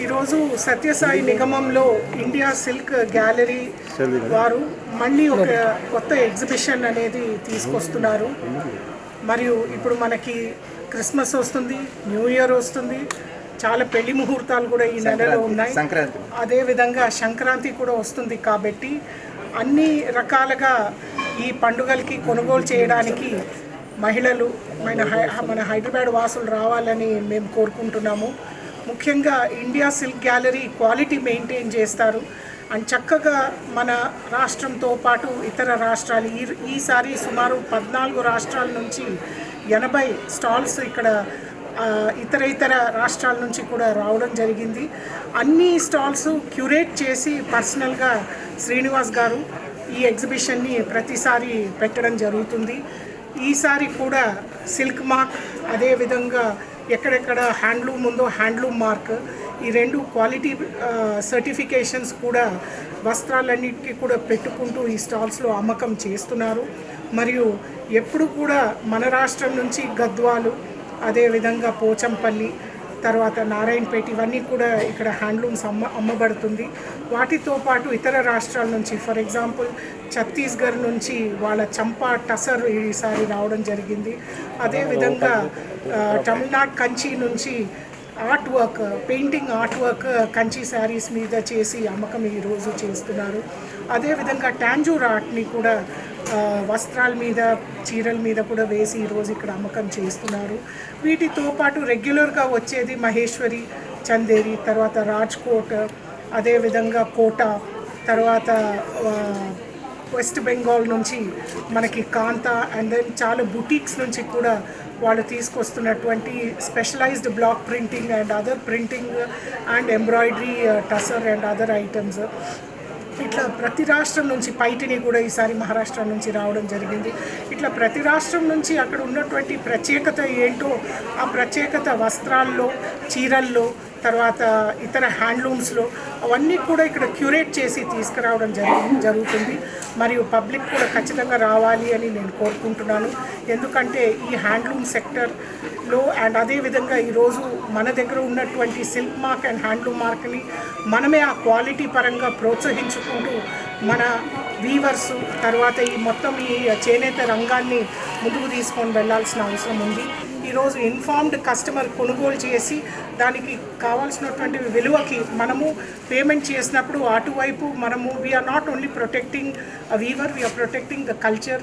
ఈరోజు Sathya Sai నిగమంలో India silk gallery వారు మళ్ళీ ఒక కొత్త ఎగ్జిబిషన్ అనేది తీసుకొస్తున్నారు. మరియు ఇప్పుడు మనకి క్రిస్మస్ వస్తుంది, న్యూ ఇయర్ వస్తుంది, చాలా పెళ్లి ముహూర్తాలు కూడా ఈ నెలలో ఉన్నాయి. అదేవిధంగా సంక్రాంతి కూడా వస్తుంది. కాబట్టి అన్ని రకాలుగా ఈ పండుగలకి కొనుగోలు చేయడానికి మహిళలు మన హైదరాబాద్ వాసులు రావాలని మేము కోరుకుంటున్నాము. ముఖ్యంగా India silk gallery quality maintain చేస్తారు అండ్ చక్కగా మన రాష్ట్రంతో పాటు ఇతర రాష్ట్రాలు ఈసారి సుమారు 14 రాష్ట్రాల నుంచి 80 స్టాల్స్ ఇక్కడ ఇతర రాష్ట్రాల నుంచి కూడా రావడం జరిగింది. అన్ని స్టాల్స్ క్యూరేట్ చేసి పర్సనల్గా శ్రీనివాస్ గారు ఈ ఎగ్జిబిషన్ని ప్రతిసారి పెట్టడం జరుగుతుంది. ఈసారి కూడా సిల్క్ మార్క్, అదేవిధంగా ఎక్కడెక్కడ హ్యాండ్లూమ్ ఉందో హ్యాండ్లూమ్ మార్క్, ఈ 2 క్వాలిటీ సర్టిఫికేషన్స్ కూడా వస్త్రాలన్నిటికీ కూడా పెట్టుకుంటూ ఈ స్టాల్స్లో అమ్మకం చేస్తున్నారు. మరియు ఎప్పుడు కూడా మన రాష్ట్రం నుంచి గద్వాలు, అదేవిధంగా పోచంపల్లి, తర్వాత నారాయణపేట, ఇవన్నీ కూడా ఇక్కడ హ్యాండ్లూమ్స్ అమ్మబడుతుంది. వాటితో పాటు ఇతర రాష్ట్రాల నుంచి, ఫర్ ఎగ్జాంపుల్ ఛత్తీస్గఢ్ నుంచి వాళ్ళ చంపా టసర్ ఈసారి రావడం జరిగింది. అదేవిధంగా తమిళనాడు కంచి నుంచి art work, painting art work Kanchi saris మీద చేసి అమ్మకం ఈరోజు చేస్తున్నారు. అదేవిధంగా టాంజూర్ ఆర్ట్ని కూడా వస్త్రాల మీద, చీరల మీద కూడా వేసి ఈరోజు ఇక్కడ అమ్మకం చేస్తున్నారు. వీటితో పాటు రెగ్యులర్గా వచ్చేది మహేశ్వరి, చందేరి, తర్వాత రాజ్కోట్, అదేవిధంగా కోట, తర్వాత వెస్ట్ బెంగాల్ నుంచి మనకి కాంతా, అండ్ దెన్ చాలా బుటీక్స్ నుంచి కూడా వాళ్ళు తీసుకొస్తున్నటువంటి specialized block printing and other printing and embroidery, tussar and other items. ఇట్లా ప్రతి రాష్ట్రం నుంచి, పైటిని కూడా ఈసారి మహారాష్ట్ర నుంచి రావడం జరిగింది. ఇట్లా ప్రతి రాష్ట్రం నుంచి అక్కడ ఉన్నటువంటి ప్రత్యేకత ఏంటో ఆ ప్రత్యేకత వస్త్రాల్లో, చీరల్లో, తర్వాత ఇతర హ్యాండ్లూమ్స్లో అవన్నీ కూడా ఇక్కడ క్యూరేట్ చేసి తీసుకురావడం జరుగుతుంది. మరియు పబ్లిక్ కూడా ఖచ్చితంగా రావాలి అని నేను కోరుకుంటున్నాను. ఎందుకంటే ఈ హ్యాండ్లూమ్ సెక్టర్లో అండ్ అదేవిధంగా ఈరోజు మన దగ్గర ఉన్నటువంటి సిల్క్ మార్క్ అండ్ హ్యాండ్లూమ్ మార్క్ని మనమే ఆ క్వాలిటీ పరంగా ప్రోత్సహించుకుంటూ మన వీవర్స్, తర్వాత ఈ మొత్తం ఈ చేనేత రంగాన్ని ముందుకు తీసుకొని వెళ్ళాల్సిన అవసరం ఉంది. ఈరోజు ఇన్ఫార్మ్డ్ కస్టమర్ కొనుగోలు చేసి దానికి కావాల్సినటువంటి విలువకి మనము పేమెంట్ చేసినప్పుడు అటువైపు మనము we are not only protecting a weaver, we are protecting the culture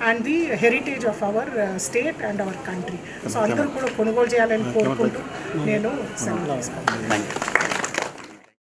and the heritage of our state and our country. So అందరూ కూడా కొనుగోలు చేయాలని కోరుకుంటూ నేను సెలవు తీసుకుంటాను.